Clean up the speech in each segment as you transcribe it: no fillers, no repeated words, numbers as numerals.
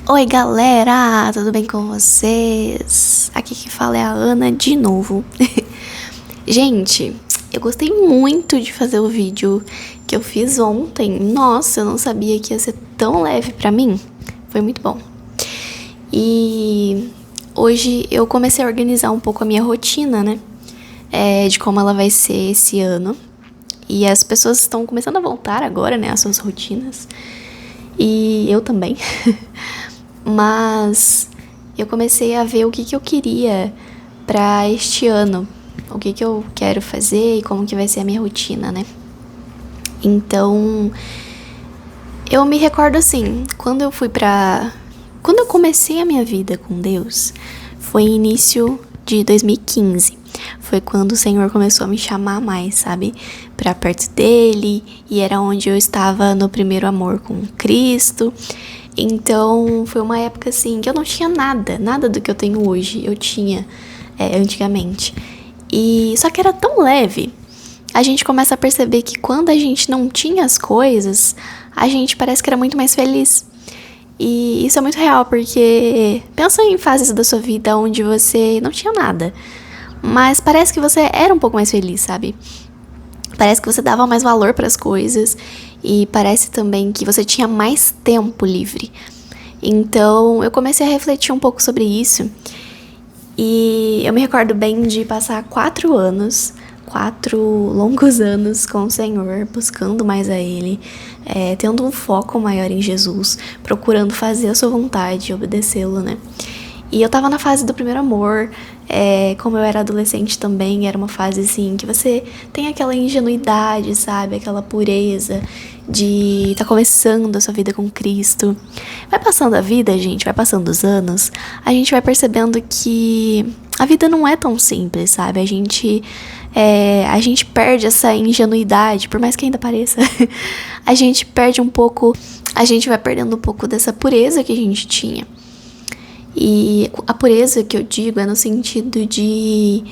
Oi galera, tudo bem com vocês? Aqui quem fala é a Ana de novo. Gente, eu gostei muito de fazer o vídeo que eu fiz ontem. Nossa, eu não sabia que ia ser tão leve pra mim. Foi muito bom. E hoje eu comecei a organizar um pouco a minha rotina, né? De como ela vai ser esse ano. E as pessoas estão começando a voltar agora, né? As suas rotinas. E eu também. Mas eu comecei a ver o que eu queria pra este ano. O que eu quero fazer e como que vai ser a minha rotina, né? Então, eu me recordo assim, quando eu comecei a minha vida com Deus, foi início de 2015. Foi quando o Senhor começou a me chamar mais, sabe? Pra perto dele. E era onde eu estava no primeiro amor com Cristo. Então, foi uma época assim que eu não tinha nada do que eu tenho hoje. Eu tinha antigamente. E só que era tão leve. A gente começa a perceber que quando a gente não tinha as coisas, a gente parece que era muito mais feliz. E isso é muito real, porque pensa em fases da sua vida onde você não tinha nada, mas parece que você era um pouco mais feliz, sabe? Parece que você dava mais valor para as coisas e parece também que você tinha mais tempo livre. Então, eu comecei a refletir um pouco sobre isso. E eu me recordo bem de passar 4 longos anos com o Senhor, buscando mais a Ele, tendo um foco maior em Jesus, procurando fazer a sua vontade e obedecê-lo, né? E eu tava na fase do primeiro amor, como eu era adolescente também, era uma fase assim que você tem aquela ingenuidade, sabe? Aquela pureza de tá começando a sua vida com Cristo. Vai passando a vida, gente, vai passando os anos, a gente vai percebendo que a vida não é tão simples, sabe? A gente perde essa ingenuidade, por mais que ainda pareça. A gente perde um pouco, a gente vai perdendo um pouco dessa pureza que a gente tinha. E a pureza que eu digo é no sentido de,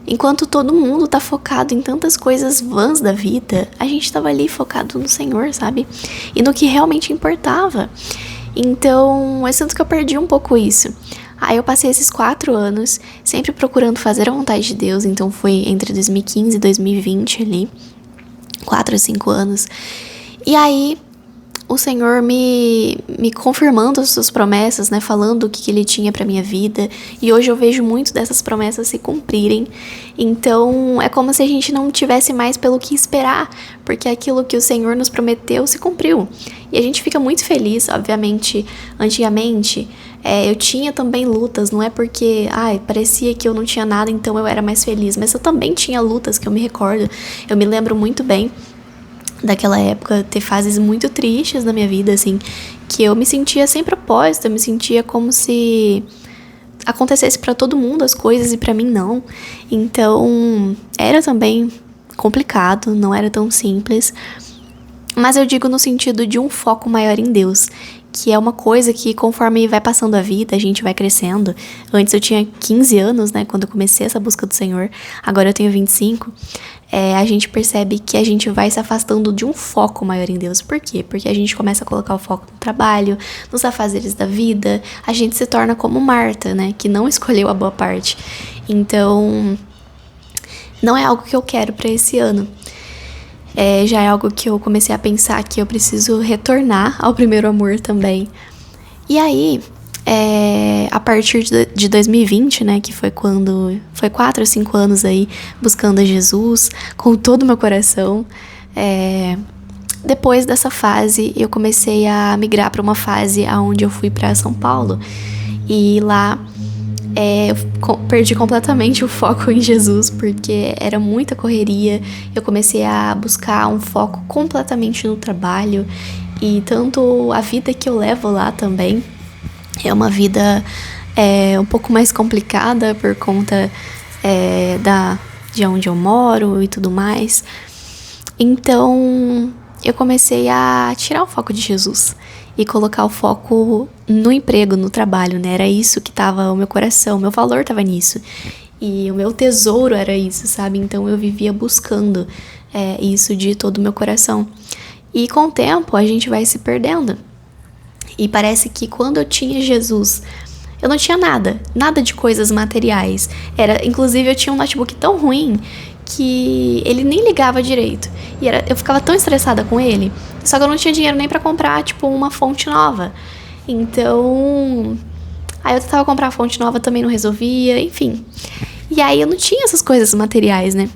enquanto todo mundo tá focado em tantas coisas vãs da vida, a gente tava ali focado no Senhor, sabe? E no que realmente importava. Então, eu sinto que eu perdi um pouco isso. Aí eu passei esses 4 anos sempre procurando fazer a vontade de Deus, então foi entre 2015 e 2020 ali, 4 a 5 anos. E aí o Senhor me confirmando as suas promessas, né, falando o que Ele tinha pra minha vida, e hoje eu vejo muito dessas promessas se cumprirem. Então é como se a gente não tivesse mais pelo que esperar, porque aquilo que o Senhor nos prometeu se cumpriu. E a gente fica muito feliz, obviamente. Antigamente eu tinha também lutas, não é porque parecia que eu não tinha nada, então eu era mais feliz, mas eu também tinha lutas que eu me recordo, eu me lembro muito bem daquela época, ter fases muito tristes na minha vida, assim, que eu me sentia sem propósito, eu me sentia como se acontecesse pra todo mundo as coisas e pra mim não. Então, era também complicado, não era tão simples, mas eu digo no sentido de um foco maior em Deus, que é uma coisa que conforme vai passando a vida, a gente vai crescendo. Antes eu tinha 15 anos, né, quando eu comecei essa busca do Senhor, agora eu tenho 25. A gente percebe que a gente vai se afastando de um foco maior em Deus. Por quê? Porque a gente começa a colocar o foco no trabalho, nos afazeres da vida, a gente se torna como Marta, né, que não escolheu a boa parte. Então, não é algo que eu quero pra esse ano. Já é algo que eu comecei a pensar que eu preciso retornar ao primeiro amor também. E aí, a partir de 2020, né, que foi quando foi 4 ou 5 anos aí buscando a Jesus com todo o meu coração, depois dessa fase eu comecei a migrar para uma fase onde eu fui para São Paulo, e lá eu perdi completamente o foco em Jesus, porque era muita correria. Eu comecei a buscar um foco completamente no trabalho, e tanto a vida que eu levo lá também é uma vida um pouco mais complicada por conta de onde eu moro e tudo mais. Então eu comecei a tirar o foco de Jesus e colocar o foco no emprego, no trabalho, né? Era isso que tava o meu coração, meu valor tava nisso. E o meu tesouro era isso, sabe? Então eu vivia buscando isso de todo o meu coração. E com o tempo a gente vai se perdendo. E parece que quando eu tinha Jesus, eu não tinha nada de coisas materiais. Inclusive, eu tinha um notebook tão ruim que ele nem ligava direito. Eu ficava tão estressada com ele, só que eu não tinha dinheiro nem pra comprar, tipo, uma fonte nova. Então, aí eu tentava comprar a fonte nova, também não resolvia, enfim. E aí eu não tinha essas coisas materiais, né?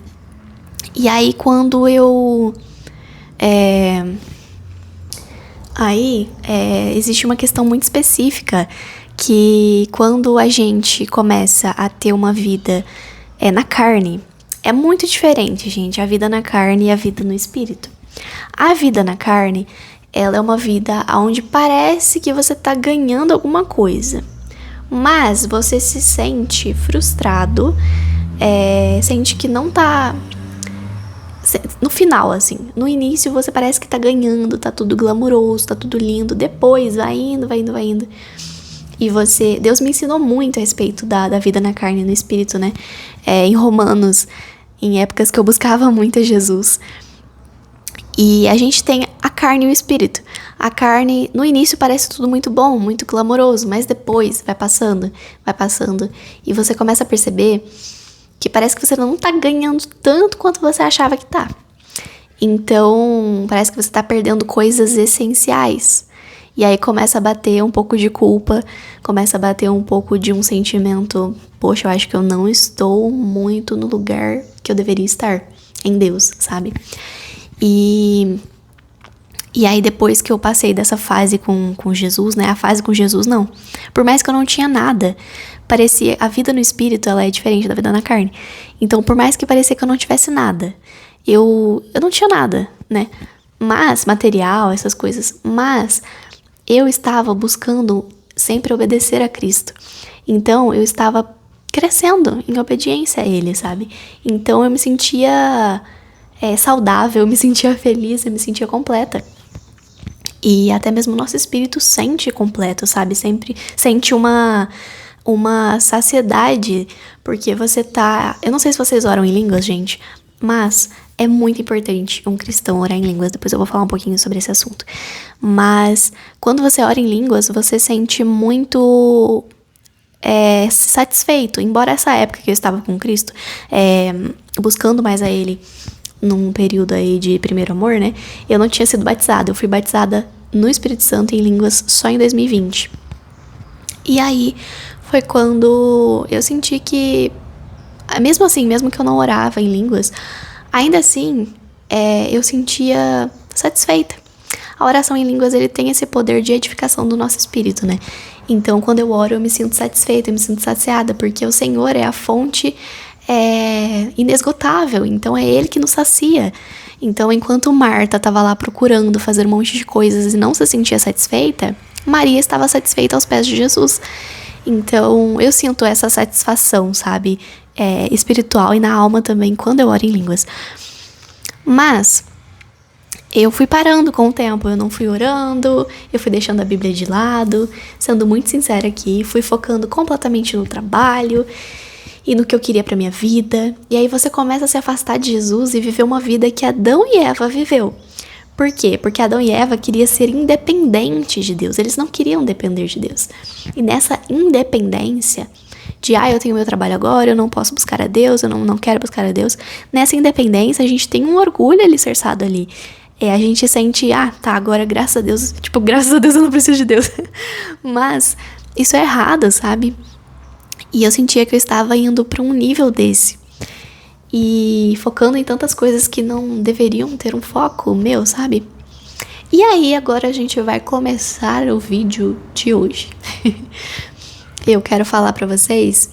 E aí quando eu... existe uma questão muito específica que quando a gente começa a ter uma vida na carne, é muito diferente, gente, a vida na carne e a vida no espírito. A vida na carne, ela é uma vida onde parece que você tá ganhando alguma coisa, mas você se sente frustrado, sente que não tá... No final, assim, no início você parece que tá ganhando, tá tudo glamuroso, tá tudo lindo, depois vai indo. E Deus me ensinou muito a respeito da vida na carne e no espírito, né? Em Romanos, em épocas que eu buscava muito a Jesus. E a gente tem a carne e o espírito. A carne, no início, parece tudo muito bom, muito glamouroso, mas depois vai passando. E você começa a perceber que parece que você não tá ganhando tanto quanto você achava que tá. Então, parece que você tá perdendo coisas essenciais. E aí começa a bater um pouco de culpa, começa a bater um pouco de um sentimento, poxa, eu acho que eu não estou muito no lugar que eu deveria estar, em Deus, sabe? E aí depois que eu passei dessa fase com Jesus, né? A fase com Jesus, não. Por mais que eu não tinha nada, parecia... A vida no espírito, ela é diferente da vida na carne. Então, por mais que parecia que eu não tivesse nada, eu não tinha nada, né? Mas, material, essas coisas. Mas eu estava buscando sempre obedecer a Cristo. Então, eu estava crescendo em obediência a Ele, sabe? Então, eu me sentia saudável, eu me sentia feliz, eu me sentia completa. E até mesmo o nosso espírito sente completo, sabe? Sempre sente uma saciedade, porque você tá... Eu não sei se vocês oram em línguas, gente, mas é muito importante um cristão orar em línguas. Depois eu vou falar um pouquinho sobre esse assunto. Mas quando você ora em línguas, você sente muito satisfeito. Embora essa época que eu estava com Cristo, buscando mais a Ele, num período aí de primeiro amor, né? Eu não tinha sido batizada. Eu fui batizada no Espírito Santo em línguas só em 2020. E aí foi quando eu senti que, mesmo assim, mesmo que eu não orava em línguas, ainda assim, eu sentia satisfeita. A oração em línguas, ele tem esse poder de edificação do nosso espírito, né? Então, quando eu oro, eu me sinto satisfeita, eu me sinto saciada, porque o Senhor é a fonte inesgotável, então é Ele que nos sacia. Então, enquanto Marta estava lá procurando fazer um monte de coisas e não se sentia satisfeita, Maria estava satisfeita aos pés de Jesus. Então, eu sinto essa satisfação, sabe? Espiritual e na alma também, quando eu oro em línguas. Mas eu fui parando com o tempo, eu não fui orando, eu fui deixando a Bíblia de lado, sendo muito sincera aqui, fui focando completamente no trabalho e no que eu queria pra minha vida. E aí você começa a se afastar de Jesus e viver uma vida que Adão e Eva viveu. Por quê? Porque Adão e Eva queriam ser independentes de Deus, eles não queriam depender de Deus. E nessa independência de, eu tenho meu trabalho agora, eu não posso buscar a Deus, eu não quero buscar a Deus. Nessa independência, a gente tem um orgulho alicerçado ali. A gente sente, agora graças a Deus, graças a Deus eu não preciso de Deus. Mas isso é errado, sabe? E eu sentia que eu estava indo para um nível desse. E focando em tantas coisas que não deveriam ter um foco meu, sabe? E aí, agora a gente vai começar o vídeo de hoje. Eu quero falar pra vocês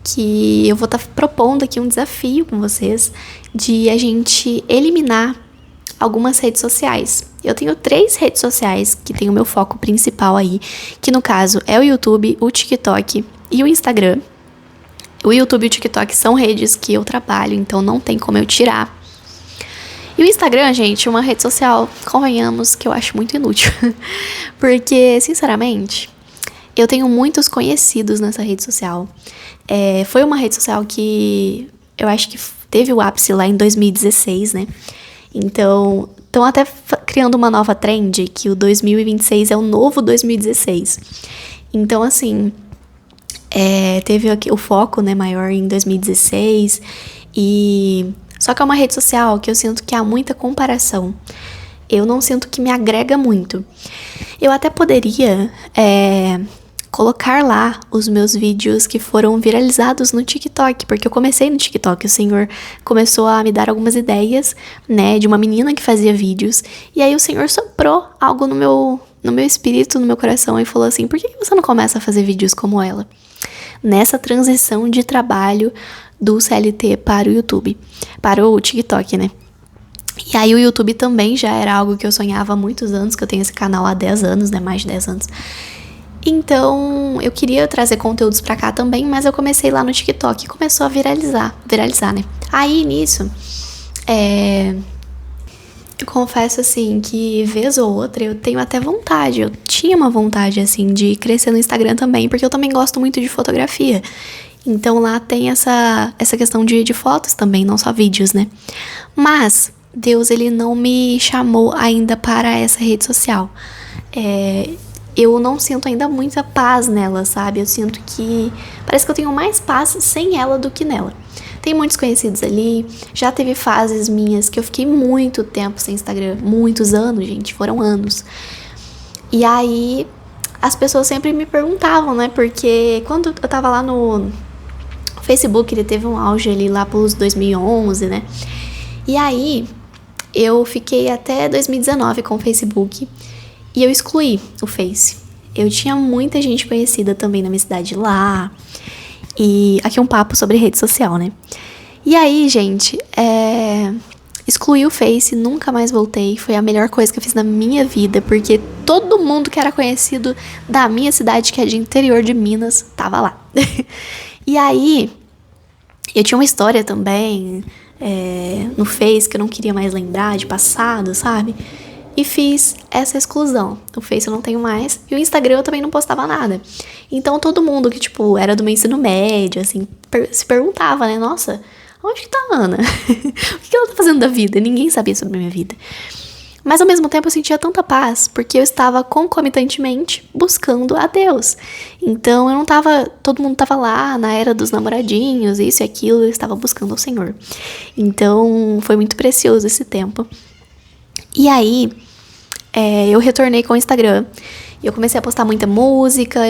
que eu vou estar propondo aqui um desafio com vocês de a gente eliminar algumas redes sociais. Eu tenho 3 redes sociais que tem o meu foco principal aí, que no caso é o YouTube, o TikTok e o Instagram. O YouTube e o TikTok são redes que eu trabalho, então não tem como eu tirar. E o Instagram, gente, uma rede social, convenhamos, que eu acho muito inútil. Porque, sinceramente, eu tenho muitos conhecidos nessa rede social. Foi uma rede social que eu acho que teve o ápice lá em 2016, né? Então, Estão até criando uma nova trend, que o 2026 é o novo 2016. Então, assim, teve aqui o foco, né, maior em 2016. Só que é uma rede social que eu sinto que há muita comparação. Eu não sinto que me agrega muito. Eu até poderia colocar lá os meus vídeos que foram viralizados no TikTok, porque eu comecei no TikTok, o Senhor começou a me dar algumas ideias, né, de uma menina que fazia vídeos, e aí o Senhor soprou algo no meu espírito, no meu coração, e falou assim: por que você não começa a fazer vídeos como ela? Nessa transição de trabalho do CLT para o YouTube, para o TikTok, né? E aí o YouTube também já era algo que eu sonhava há muitos anos, que eu tenho esse canal há 10 anos, né, mais de 10 anos. Então, eu queria trazer conteúdos pra cá também, mas eu comecei lá no TikTok e começou a viralizar, né? Aí, nisso, eu confesso, assim, que vez ou outra eu tenho até vontade, eu tinha uma vontade, assim, de crescer no Instagram também, porque eu também gosto muito de fotografia. Então, lá tem essa questão de fotos também, não só vídeos, né? Mas Deus, ele não me chamou ainda para essa rede social. Eu não sinto ainda muita paz nela, sabe? Eu sinto que parece que eu tenho mais paz sem ela do que nela. Tem muitos conhecidos ali, já teve fases minhas que eu fiquei muito tempo sem Instagram, muitos anos, gente, foram anos. E aí, as pessoas sempre me perguntavam, né? Porque quando eu tava lá no Facebook, ele teve um auge ali lá pelos 2011, né? E aí, eu fiquei até 2019 com o Facebook. E eu excluí o Face. Eu tinha muita gente conhecida também na minha cidade lá. E aqui um papo sobre rede social, né? E aí, gente, excluí o Face, nunca mais voltei. Foi a melhor coisa que eu fiz na minha vida, porque todo mundo que era conhecido da minha cidade, que é de interior de Minas, tava lá. E aí, eu tinha uma história também no Face que eu não queria mais lembrar, de passado, sabe? E fiz essa exclusão. O Face eu não tenho mais. E o Instagram eu também não postava nada. Então todo mundo que, tipo, era do meu ensino médio, assim, se perguntava, né? Nossa, onde que tá a Ana? O que ela tá fazendo da vida? Ninguém sabia sobre a minha vida. Mas ao mesmo tempo eu sentia tanta paz, porque eu estava concomitantemente buscando a Deus. Então eu não tava, todo mundo tava lá na era dos namoradinhos, isso e aquilo, eu estava buscando o Senhor. Então foi muito precioso esse tempo. E aí, eu retornei com o Instagram. Eu comecei a postar muita música,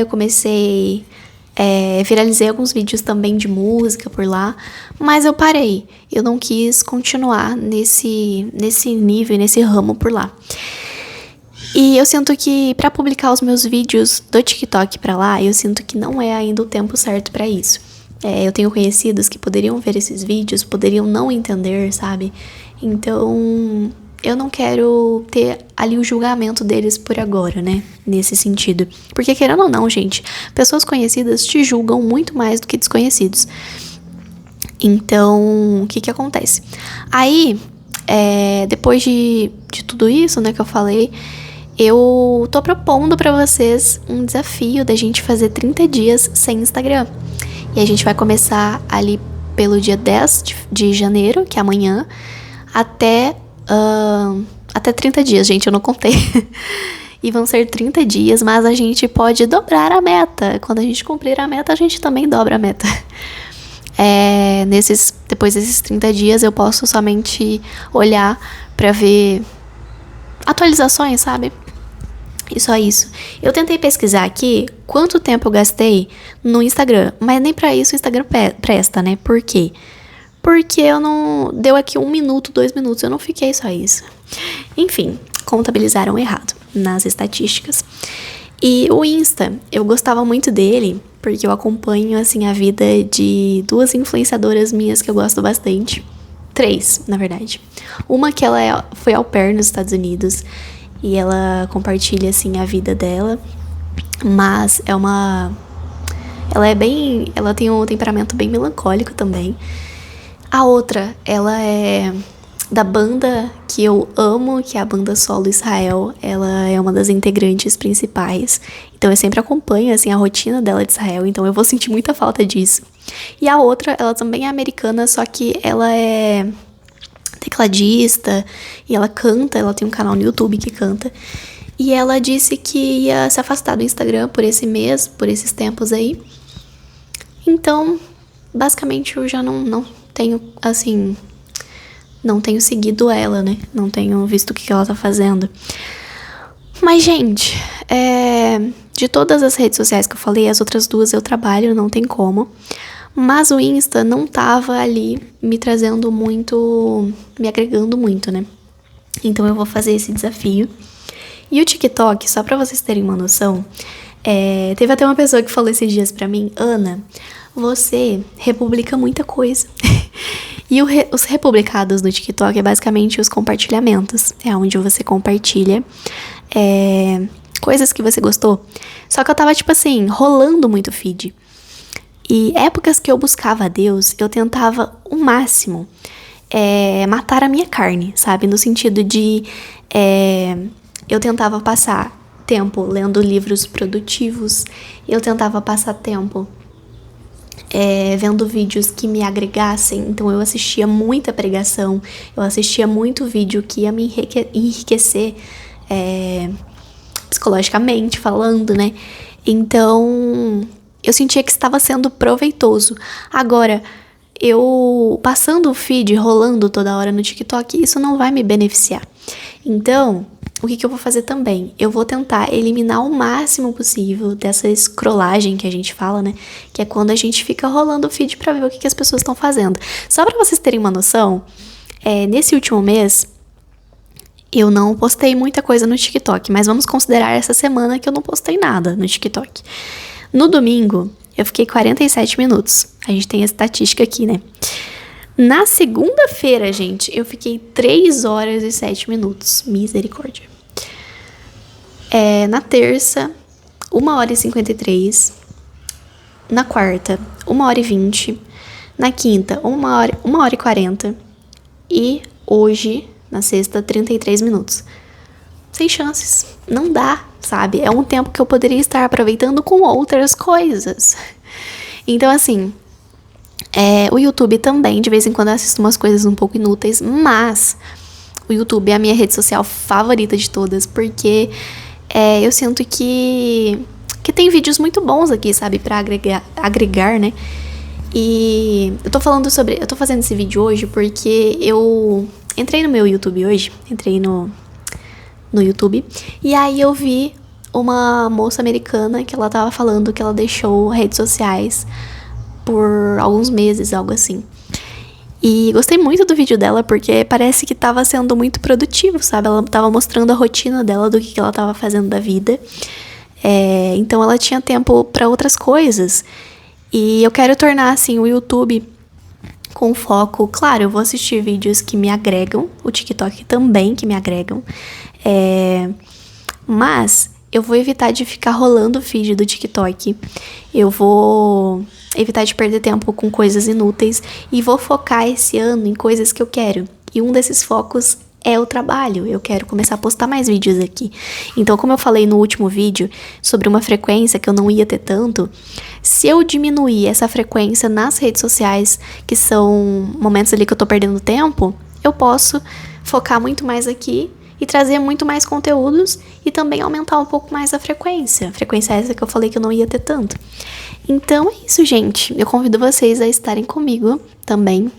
viralizei alguns vídeos também de música por lá, mas eu parei. Eu não quis continuar nesse nível, nesse ramo por lá. E eu sinto que pra publicar os meus vídeos do TikTok pra lá, eu sinto que não é ainda o tempo certo pra isso. Eu tenho conhecidos que poderiam ver esses vídeos, poderiam não entender, sabe? Então, eu não quero ter ali o julgamento deles por agora, né? Nesse sentido. Porque querendo ou não, gente, pessoas conhecidas te julgam muito mais do que desconhecidos. Então, o que acontece? Aí, depois de tudo isso, né, que eu falei, eu tô propondo pra vocês um desafio da gente fazer 30 dias sem Instagram. E a gente vai começar ali pelo dia 10 de janeiro, que é amanhã, até 30 dias, gente, eu não contei. E vão ser 30 dias, mas a gente pode dobrar a meta. Quando a gente cumprir a meta, a gente também dobra a meta. Depois desses 30 dias, eu posso somente olhar pra ver atualizações, sabe? E só isso. Eu tentei pesquisar aqui quanto tempo eu gastei no Instagram, mas nem pra isso o Instagram presta, né? Por quê? Porque eu não... Deu aqui 1 minuto, 2 minutos, eu não fiquei só isso. Enfim, contabilizaram errado nas estatísticas. E o Insta, eu gostava muito dele, porque eu acompanho, assim, a vida de 2 influenciadoras minhas que eu gosto bastante. 3, na verdade. Uma que ela foi au pair nos Estados Unidos, e ela compartilha, assim, a vida dela. Mas ela tem um temperamento bem melancólico também. A outra, ela é da banda que eu amo, que é a banda Solo Israel. Ela é uma das integrantes principais. Então eu sempre acompanho, assim, a rotina dela de Israel. Então eu vou sentir muita falta disso. E a outra, ela também é americana, só que ela tecladista, e ela canta, ela tem um canal no YouTube que canta. E ela disse que ia se afastar do Instagram por esse mês, por esses tempos aí. Então, basicamente, eu já não tenho, assim, não tenho seguido ela, né? Não tenho visto o que ela tá fazendo. Mas, gente, de todas as redes sociais que eu falei, as outras duas eu trabalho, não tem como. Mas o Insta não tava ali me trazendo muito, me agregando muito, né? Então eu vou fazer esse desafio. E o TikTok, só pra vocês terem uma noção, teve até uma pessoa que falou esses dias pra mim: Ana, você republica muita coisa. E os republicados no TikTok é basicamente os compartilhamentos. É onde você compartilha coisas que você gostou. Só que eu tava, tipo assim, rolando muito feed. E épocas que eu buscava a Deus, eu tentava o máximo matar a minha carne, sabe? No sentido de eu tentava passar tempo lendo livros produtivos, eu tentava passar tempo vendo vídeos que me agregassem. Então eu assistia muita pregação, eu assistia muito vídeo que ia me enriquecer psicologicamente falando, né? Então eu sentia que estava sendo proveitoso. Agora, eu passando o feed, rolando toda hora no TikTok, isso não vai me beneficiar. Então, o que eu vou fazer também? Eu vou tentar eliminar o máximo possível dessa scrollagem que a gente fala, né? Que é quando a gente fica rolando o feed pra ver o que as pessoas estão fazendo. Só pra vocês terem uma noção, nesse último mês, eu não postei muita coisa no TikTok, mas vamos considerar essa semana que eu não postei nada no TikTok. No domingo, eu fiquei 47 minutos. A gente tem a estatística aqui, né? Na segunda-feira, gente, eu fiquei 3 horas e 7 minutos. Misericórdia. Na terça, 1 hora e 53. Na quarta, 1 hora e 20. Na quinta, 1 hora e 40. E hoje, na sexta, 33 minutos. Sem chances. Não dá, sabe? É um tempo que eu poderia estar aproveitando com outras coisas. Então, assim, o YouTube também, de vez em quando eu assisto umas coisas um pouco inúteis, mas o YouTube é a minha rede social favorita de todas, porque eu sinto que tem vídeos muito bons aqui, sabe? Pra agregar, né? E eu tô fazendo esse vídeo hoje porque eu entrei no meu YouTube hoje, entrei no YouTube, e aí eu vi uma moça americana que ela tava falando que ela deixou redes sociais por alguns meses, algo assim. E gostei muito do vídeo dela porque parece que tava sendo muito produtivo, sabe? Ela tava mostrando a rotina dela do que ela tava fazendo da vida. Então ela tinha tempo pra outras coisas. E eu quero tornar, assim, o YouTube com foco. Claro, eu vou assistir vídeos que me agregam, o TikTok também que me agregam. Mas eu vou evitar de ficar rolando o feed do TikTok. Eu vou evitar de perder tempo com coisas inúteis e vou focar esse ano em coisas que eu quero. E um desses focos é o trabalho. Eu quero começar a postar mais vídeos aqui. Então, como eu falei no último vídeo sobre uma frequência que eu não ia ter tanto, se eu diminuir essa frequência nas redes sociais, que são momentos ali que eu tô perdendo tempo, eu posso focar muito mais aqui e trazer muito mais conteúdos e também aumentar um pouco mais a frequência. Frequência essa que eu falei que eu não ia ter tanto. Então é isso, gente. Eu convido vocês a estarem comigo também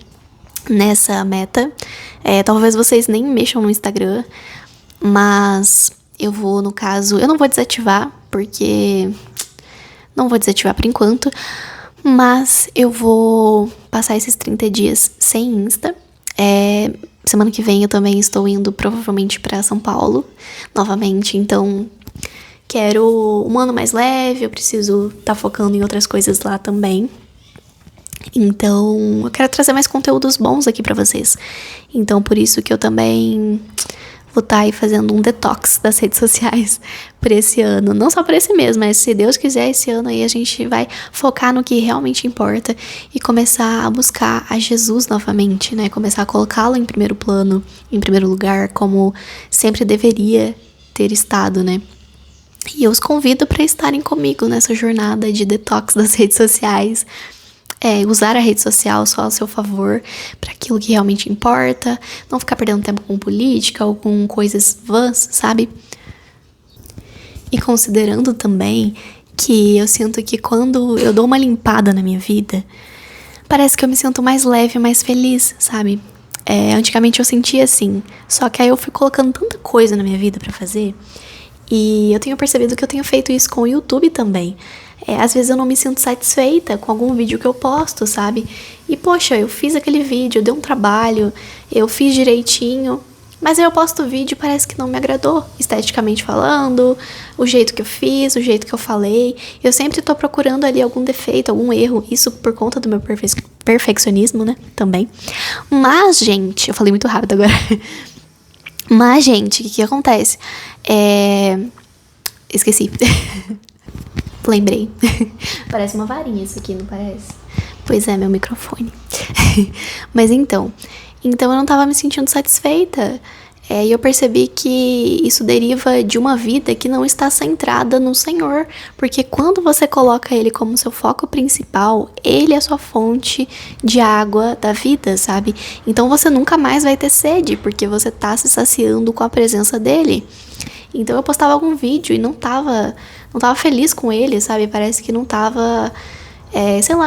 nessa meta. Talvez vocês nem mexam no Instagram, mas eu vou, no caso, eu não vou desativar, porque não vou desativar por enquanto, mas eu vou passar esses 30 dias sem Insta. Semana que vem eu também estou indo provavelmente para São Paulo novamente, então quero um ano mais leve, eu preciso estar focando em outras coisas lá também. Então eu quero trazer mais conteúdos bons aqui pra vocês. Então por isso que eu também vou estar aí fazendo um detox das redes sociais por esse ano. Não só por esse mês, mas se Deus quiser, esse ano aí a gente vai focar no que realmente importa e começar a buscar a Jesus novamente, né? Começar a colocá-lo em primeiro plano, em primeiro lugar, como sempre deveria ter estado, né? E eu os convido para estarem comigo nessa jornada de detox das redes sociais. usar a rede social só ao seu favor, para aquilo que realmente importa, não ficar perdendo tempo com política ou com coisas vãs, sabe? E considerando também que eu sinto que quando eu dou uma limpada na minha vida, parece que eu me sinto mais leve, mais feliz, sabe? Antigamente eu sentia assim, só que aí eu fui colocando tanta coisa na minha vida pra fazer, e eu tenho percebido que eu tenho feito isso com o YouTube também. Às vezes eu não me sinto satisfeita com algum vídeo que eu posto, sabe? E poxa, eu fiz aquele vídeo, deu um trabalho, eu fiz direitinho, mas aí eu posto o vídeo e parece que não me agradou, esteticamente falando, o jeito que eu fiz, o jeito que eu falei. Eu sempre tô procurando ali algum defeito, algum erro, isso por conta do meu perfeccionismo, né, também. Mas, gente, eu falei muito rápido agora. Mas, gente, o que acontece? Esqueci. Lembrei. Parece uma varinha isso aqui, não parece? Pois é, meu microfone. Mas então eu não tava me sentindo satisfeita. E eu percebi que isso deriva de uma vida que não está centrada no Senhor. Porque quando você coloca Ele como seu foco principal, Ele é a sua fonte de água da vida, sabe? Então você nunca mais vai ter sede, porque você tá se saciando com a presença dEle. Então eu postava algum vídeo e não tava feliz com ele, sabe? Parece que não tava,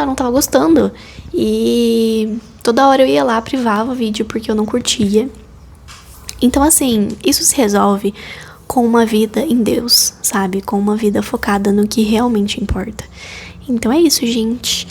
não tava gostando. E toda hora eu ia lá, privava o vídeo porque eu não curtia. Então, assim, isso se resolve com uma vida em Deus, sabe? Com uma vida focada no que realmente importa. Então é isso, gente.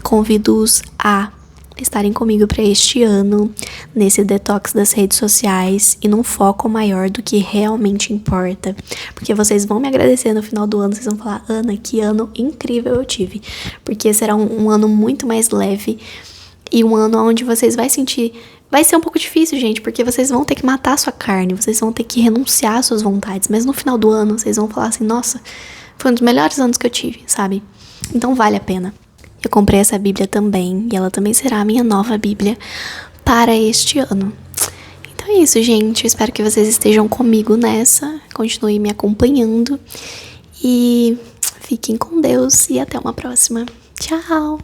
Convido-os a estarem comigo para este ano, nesse detox das redes sociais e num foco maior do que realmente importa. Porque vocês vão me agradecer no final do ano, vocês vão falar: Ana, que ano incrível eu tive. Porque será um ano muito mais leve e um ano onde vocês vai sentir... Vai ser um pouco difícil, gente, porque vocês vão ter que matar a sua carne, vocês vão ter que renunciar às suas vontades. Mas no final do ano, vocês vão falar assim: nossa, foi um dos melhores anos que eu tive, sabe? Então vale a pena. Eu comprei essa Bíblia também, e ela também será a minha nova Bíblia para este ano. Então é isso, gente. Eu espero que vocês estejam comigo nessa, continuem me acompanhando, e fiquem com Deus, e até uma próxima. Tchau!